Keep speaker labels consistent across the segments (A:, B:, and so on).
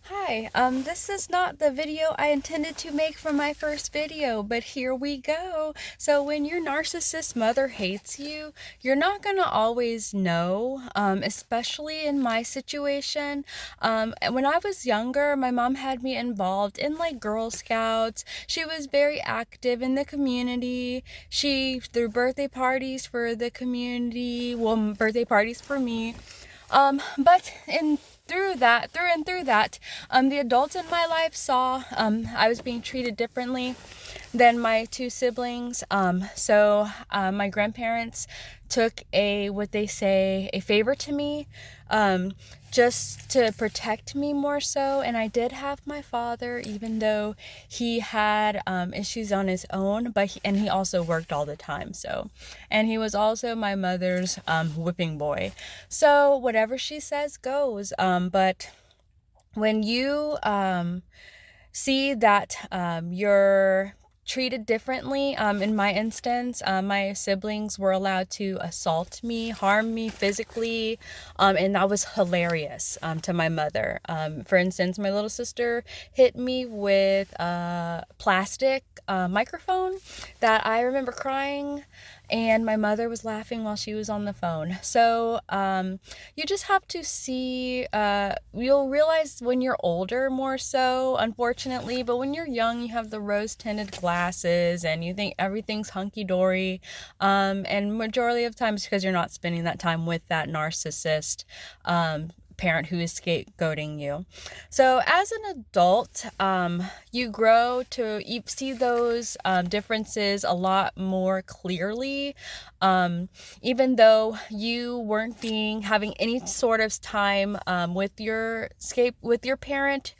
A: Hi, this is not the video I intended to make for my first video, but here we go. So when your narcissist mother hates you, you're not gonna always know, especially in my situation. When I was younger, my mom had me involved in like Girl Scouts. She was very active in the community. She threw birthday parties for the community, well, birthday parties for me. But in through that, the adults in my life saw I was being treated differently than my two siblings. My grandparents took what they say, a favor to me, um, just to protect me more so. And I did have my father, even though he had issues on his own, and he also worked all the time. And he was also my mother's whipping boy. So whatever she says goes. But when you see that you're treated differently. In my instance, my siblings were allowed to assault me, harm me physically, and that was hilarious to my mother. For instance, my little sister hit me with a plastic microphone that I remember crying, and my mother was laughing while she was on the phone. So you just have to see, you'll realize when you're older more so, unfortunately, but when you're young, you have the rose-tinted glasses and you think everything's hunky-dory, and majority of times because you're not spending that time with that narcissist parent who is scapegoating you. So as an adult, you grow to see those differences a lot more clearly. Even though you weren't having any sort of time with your parent,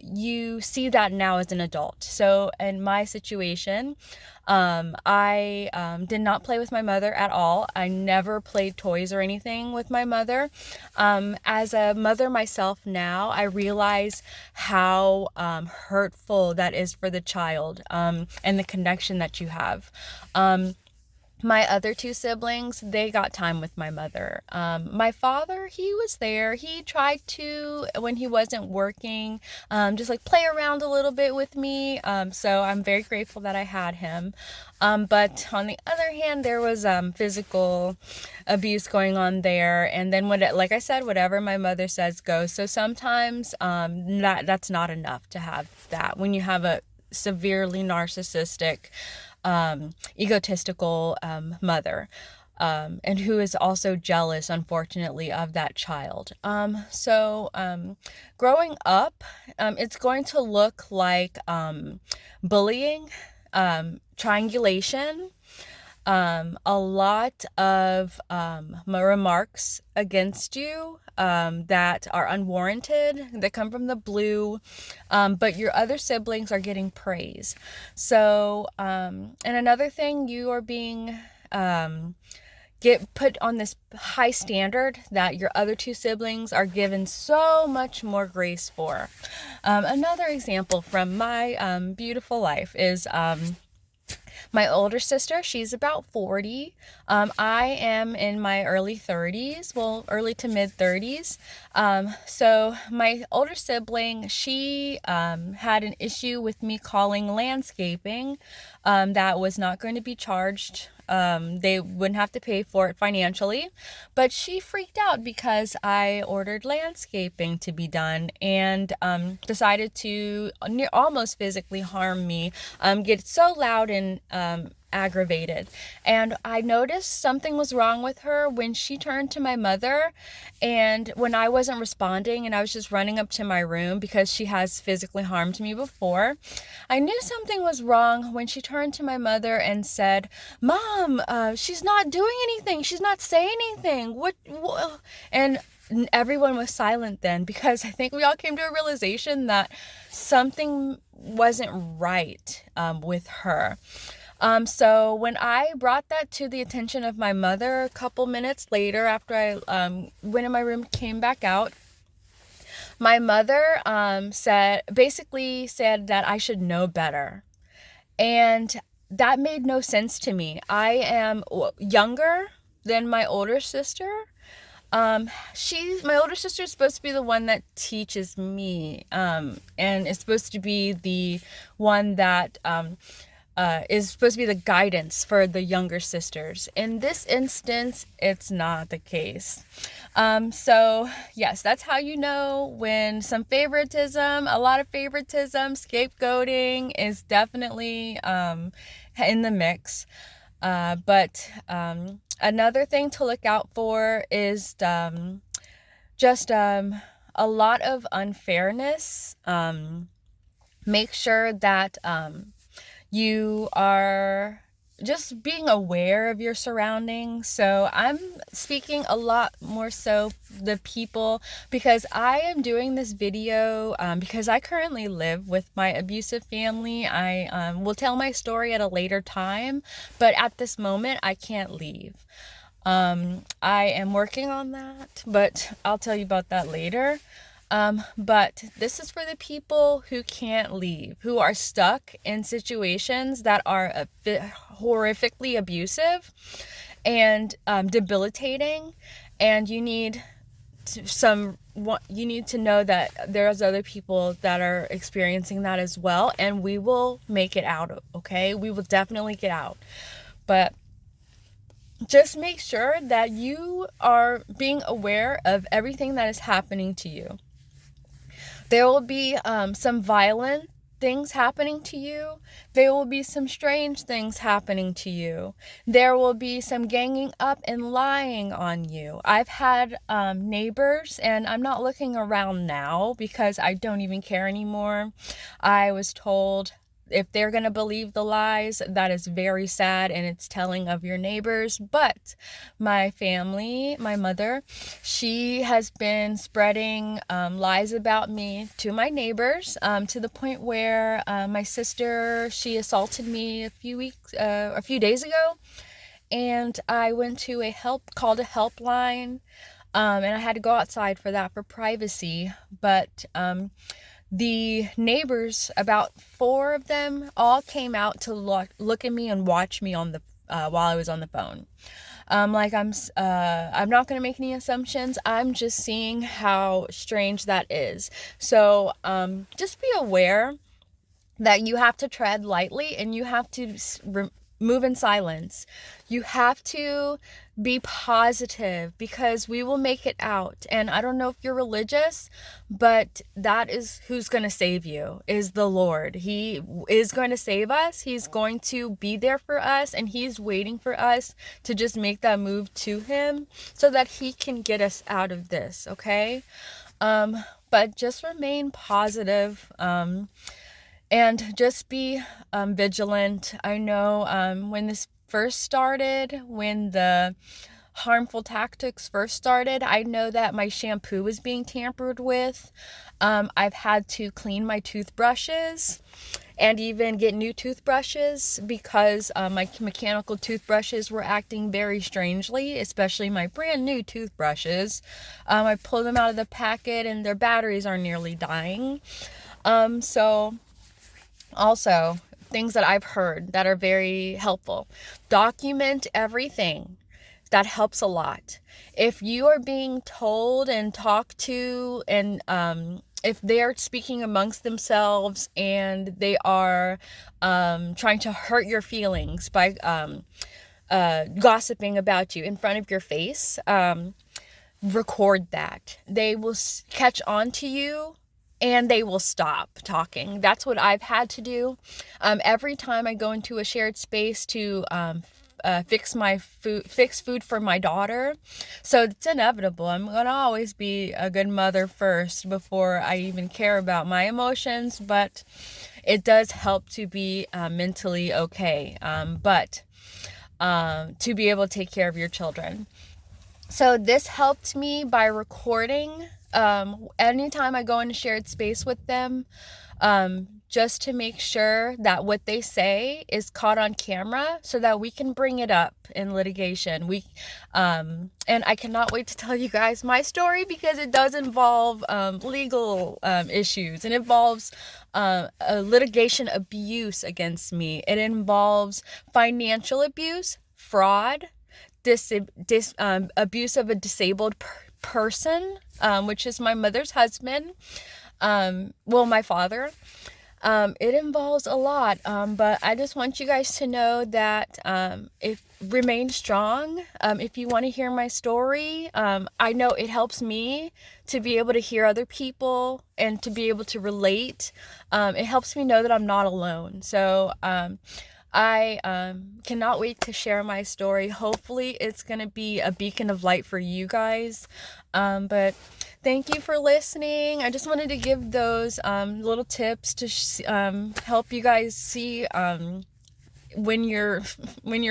A: you see that now as an adult. So in my situation, I did not play with my mother at all. I never played toys or anything with my mother. As a mother myself now, I realize how hurtful that is for the child, and the connection that you have. My other two siblings, they got time with my mother. My father, he was there. He tried to, when he wasn't working, just like play around a little bit with me. So I'm very grateful that I had him. But on the other hand, there was physical abuse going on there. And then like I said, whatever my mother says goes. So sometimes that's not enough to have that when you have a severely narcissistic, egotistical mother, and who is also jealous, unfortunately, of that child. Growing up, it's going to look like bullying, triangulation, a lot of remarks against you that are unwarranted, that come from the blue, but your other siblings are getting praise. So, and another thing, you are being get put on this high standard that your other two siblings are given so much more grace for. Another example from my beautiful life is my older sister. She's about 40. I am in my early 30s, well, early to mid 30s. So my older sibling, she had an issue with me calling landscaping that was not going to be charged. They wouldn't have to pay for it financially, but she freaked out because I ordered landscaping to be done and decided to almost physically harm me, get so loud and aggravated. And I noticed something was wrong with her when she turned to my mother, and when I wasn't responding and I was just running up to my room because she has physically harmed me before. I knew something was wrong when she turned to my mother and said, "Mom, she's not doing anything. She's not saying anything. What?" And everyone was silent then, because I think we all came to a realization that something wasn't right with her. So when I brought that to the attention of my mother a couple minutes later, after I went in my room, came back out, my mother basically said that I should know better. And that made no sense to me. I am younger than my older sister. My older sister is supposed to be the one that teaches me, and is supposed to be the one that is supposed to be the guidance for the younger sisters. In this instance, it's not the case. So yes, that's how you know when some favoritism, a lot of favoritism, scapegoating is definitely in the mix. But another thing to look out for is just a lot of unfairness. Make sure that you are just being aware of your surroundings. So I'm speaking a lot more so the people, because I am doing this video because I currently live with my abusive family. I will tell my story at a later time, but at this moment I can't leave. I am working on that, but I'll tell you about that later. But this is for the people who can't leave, who are stuck in situations that are horrifically abusive and debilitating, and you need to know that there's other people that are experiencing that as well, and we will make it out, okay? We will definitely get out. But just make sure that you are being aware of everything that is happening to you. There will be some violent things happening to you. There will be some strange things happening to you. There will be some ganging up and lying on you. I've had neighbors, and I'm not looking around now because I don't even care anymore. I was told, if they're going to believe the lies, that is very sad and it's telling of your neighbors. But my family, my mother, she has been spreading lies about me to my neighbors, to the point where my sister, she assaulted me a few days ago, and I went to called a helpline, and I had to go outside for that, for privacy. But the neighbors, about 4 of them, all came out to look at me and watch me on the while I was on the phone. I'm not going to make any assumptions. I'm just seeing how strange that is. So just be aware that you have to tread lightly, and you have to move in silence. You have to be positive, because we will make it out. And I don't know if you're religious, but that is who's going to save you, is the Lord. He is going to save us. He's going to be there for us, and he's waiting for us to just make that move to him so that he can get us out of this, okay? But just remain positive. And just be vigilant. I know when this first started, when the harmful tactics first started, I know that my shampoo was being tampered with. I've had to clean my toothbrushes and even get new toothbrushes, because my mechanical toothbrushes were acting very strangely, especially my brand new toothbrushes. I pulled them out of the packet and their batteries are nearly dying. So also, things that I've heard that are very helpful: document everything. That helps a lot. If you are being told and talked to, and if they're speaking amongst themselves and they are trying to hurt your feelings by gossiping about you in front of your face, record that. They will catch on to you, and they will stop talking. That's what I've had to do. Every time I go into a shared space to fix food for my daughter. So it's inevitable. I'm going to always be a good mother first before I even care about my emotions, but it does help to be mentally okay. But to be able to take care of your children. So this helped me by recording anytime I go into shared space with them, just to make sure that what they say is caught on camera so that we can bring it up in litigation. And I cannot wait to tell you guys my story, because it does involve legal issues. It involves litigation abuse against me. It involves financial abuse, fraud, abuse of a disabled person, which is my mother's husband. Well, my father. It involves a lot, but I just want you guys to know that if remain strong. If you want to hear my story, I know it helps me to be able to hear other people and to be able to relate. It helps me know that I'm not alone. So I cannot wait to share my story. Hopefully it's going to be a beacon of light for you guys. But thank you for listening. I just wanted to give those little tips to help you guys see when you're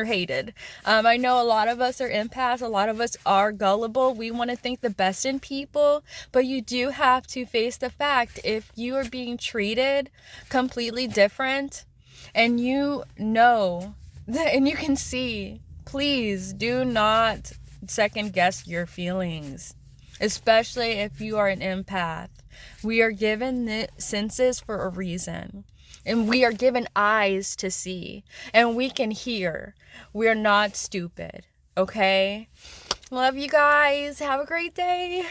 A: hated. I know a lot of us are empaths. A lot of us are gullible. We want to think the best in people, but you do have to face the fact if you are being treated completely different, and you know and you can see, please do not second guess your feelings, especially if you are an empath. We are given the senses for a reason, and we are given eyes to see, and we can hear. We are not stupid, okay? Love you guys. Have a great day.